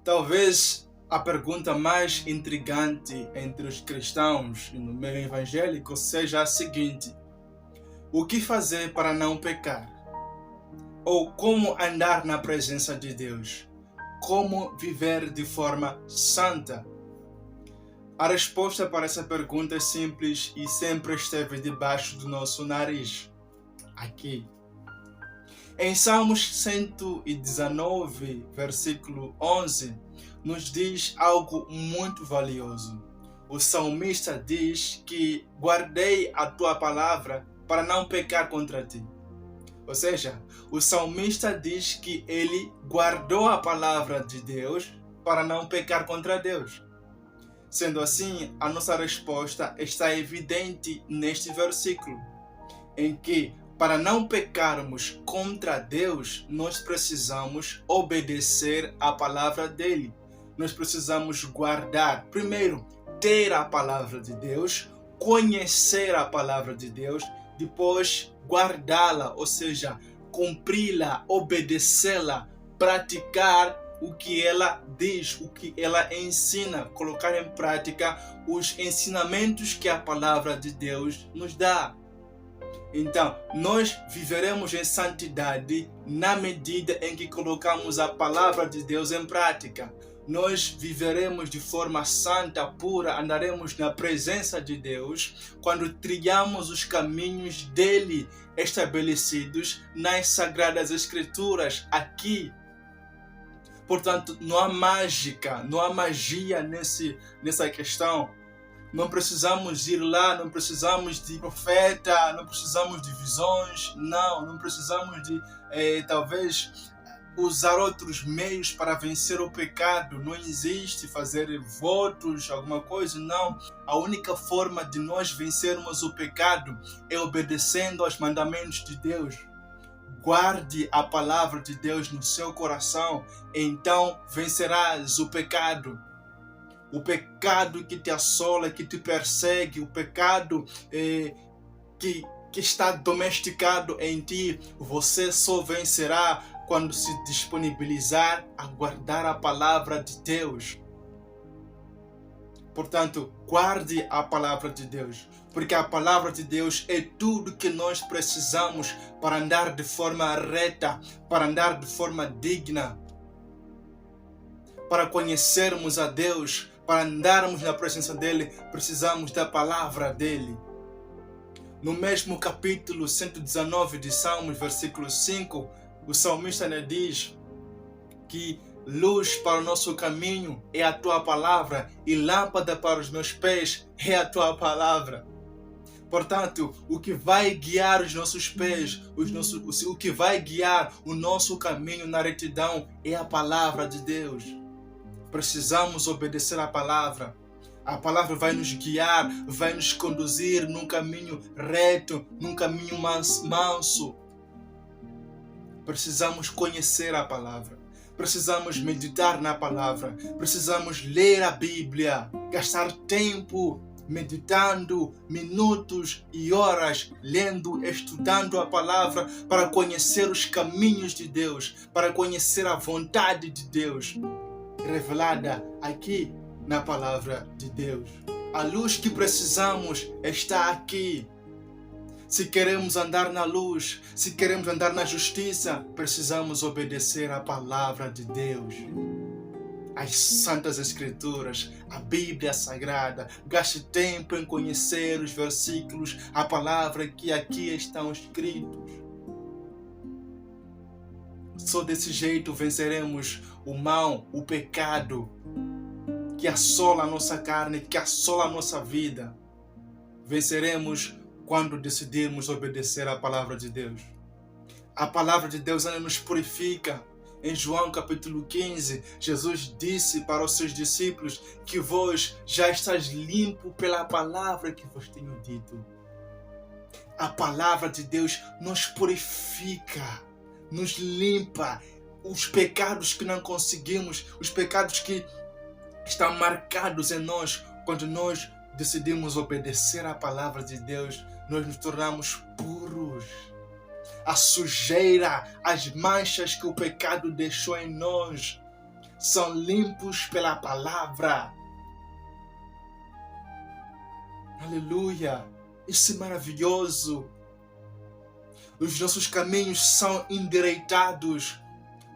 Talvez a pergunta mais intrigante entre os cristãos e no meio evangélico seja a seguinte: o que fazer para não pecar? Ou como andar na presença de Deus? Como viver de forma santa? A resposta para essa pergunta é simples e sempre esteve debaixo do nosso nariz. Aqui. Em Salmos 119, versículo 11, nos diz algo muito valioso. O salmista diz que guardei a tua palavra para não pecar contra ti. Ou seja, o salmista diz que ele guardou a palavra de Deus para não pecar contra Deus. Sendo assim, a nossa resposta está evidente neste versículo, em que, para não pecarmos contra Deus, nós precisamos obedecer à palavra dele. Nós precisamos guardar, primeiro, ter a palavra de Deus, conhecer a palavra de Deus, depois guardá-la, ou seja, cumpri-la, obedecê-la, praticar o que ela diz, o que ela ensina, colocar em prática os ensinamentos que a palavra de Deus nos dá. Então, nós viveremos em santidade na medida em que colocamos a palavra de Deus em prática. Nós viveremos de forma santa, pura, andaremos na presença de Deus quando trilhamos os caminhos dele estabelecidos nas Sagradas Escrituras, aqui. Portanto, não há mágica, não há magia nessa questão. Não precisamos ir lá, não precisamos de profeta, não precisamos de visões, não precisamos de talvez usar outros meios para vencer o pecado. Não existe fazer votos, alguma coisa, não. A única forma de nós vencermos o pecado é obedecendo aos mandamentos de Deus. Guarde a palavra de Deus no seu coração, então vencerás o pecado. O pecado que te assola, que te persegue, o pecado que está domesticado em ti, você só vencerá quando se disponibilizar a guardar a palavra de Deus. Portanto, guarde a palavra de Deus, porque a palavra de Deus é tudo que nós precisamos para andar de forma reta, para andar de forma digna, para conhecermos a Deus. Para andarmos na presença dele, precisamos da palavra dele. No mesmo capítulo 119 de Salmos, versículo 5, o salmista diz que luz para o nosso caminho é a tua palavra e lâmpada para os meus pés é a tua palavra. Portanto, o que vai guiar os nossos pés, o que vai guiar o nosso caminho na retidão é a palavra de Deus. Precisamos obedecer à palavra. A palavra vai nos guiar, vai nos conduzir num caminho reto, num caminho manso. Precisamos conhecer a palavra. Precisamos meditar na palavra. Precisamos ler a Bíblia, gastar tempo meditando, minutos e horas lendo, estudando a palavra para conhecer os caminhos de Deus, para conhecer a vontade de Deus revelada aqui na palavra de Deus. A luz que precisamos está aqui. Se queremos andar na luz, se queremos andar na justiça, precisamos obedecer à palavra de Deus. As Santas Escrituras, a Bíblia Sagrada. Gaste tempo em conhecer os versículos, a palavra que aqui estão escritos. Só desse jeito venceremos o mal, o pecado que assola a nossa carne, que assola a nossa vida. Venceremos quando decidirmos obedecer à palavra de Deus. A palavra de Deus ela nos purifica. Em João capítulo 15, Jesus disse para os seus discípulos que vós já estáis limpo pela palavra que vos tenho dito. A palavra de Deus nos purifica, nos limpa. Os pecados que não conseguimos, os pecados que estão marcados em nós, quando nós decidimos obedecer à palavra de Deus, nós nos tornamos puros. A sujeira, as manchas que o pecado deixou em nós são limpos pela palavra. Aleluia! Isso é maravilhoso. Os nossos caminhos são endireitados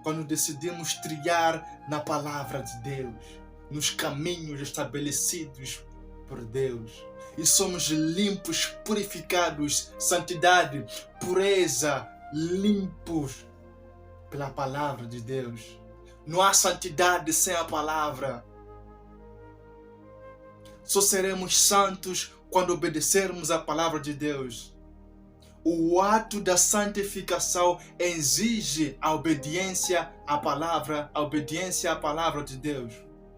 quando decidimos trilhar na palavra de Deus, nos caminhos estabelecidos por Deus. E somos limpos, purificados, santidade, pureza, limpos pela palavra de Deus. Não há santidade sem a palavra. Só seremos santos quando obedecermos a palavra de Deus. O ato da santificação exige a obediência à palavra de Deus.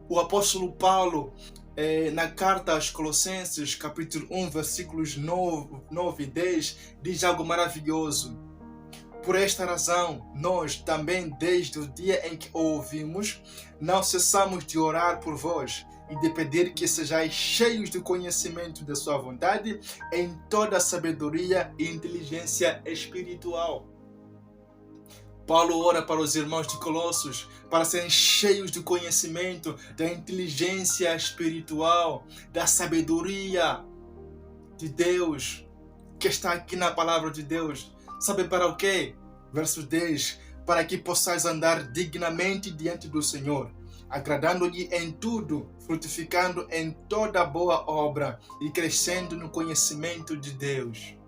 O apóstolo Paulo, na carta aos Colossenses, capítulo 1, versículos 9 e 10, diz algo maravilhoso. Por esta razão, nós também, desde o dia em que o ouvimos, não cessamos de orar por vós e de pedir que sejais cheios do conhecimento da sua vontade em toda a sabedoria e inteligência espiritual. Paulo ora para os irmãos de Colossos para serem cheios do conhecimento, da inteligência espiritual, da sabedoria de Deus, que está aqui na palavra de Deus. Sabe para o quê? Verso 10. Para que possais andar dignamente diante do Senhor, agradando-lhe em tudo, frutificando em toda boa obra e crescendo no conhecimento de Deus.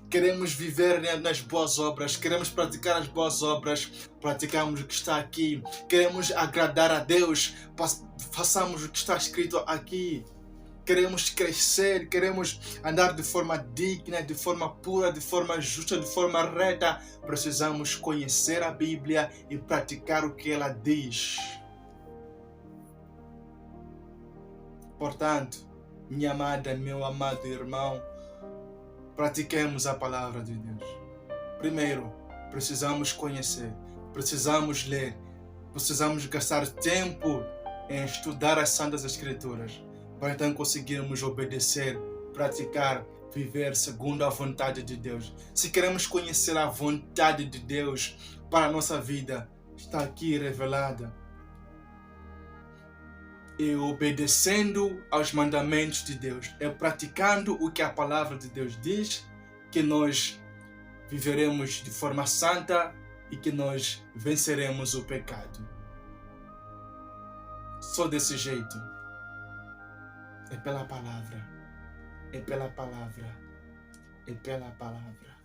Queremos viver nas boas obras, queremos praticar as boas obras, praticamos o que está aqui. Queremos agradar a Deus, façamos o que está escrito aqui. Queremos crescer, queremos andar de forma digna, de forma pura, de forma justa, de forma reta. Precisamos conhecer a Bíblia e praticar o que ela diz. Portanto, minha amada, meu amado irmão, pratiquemos a palavra de Deus. Primeiro, precisamos conhecer, precisamos ler, precisamos gastar tempo em estudar as Santas Escrituras, para então conseguirmos obedecer, praticar, viver segundo a vontade de Deus. Se queremos conhecer a vontade de Deus para a nossa vida, está aqui revelada. E obedecendo aos mandamentos de Deus, é praticando o que a palavra de Deus diz, que nós viveremos de forma santa e que nós venceremos o pecado. Só desse jeito. É pela palavra. É pela palavra. É pela palavra.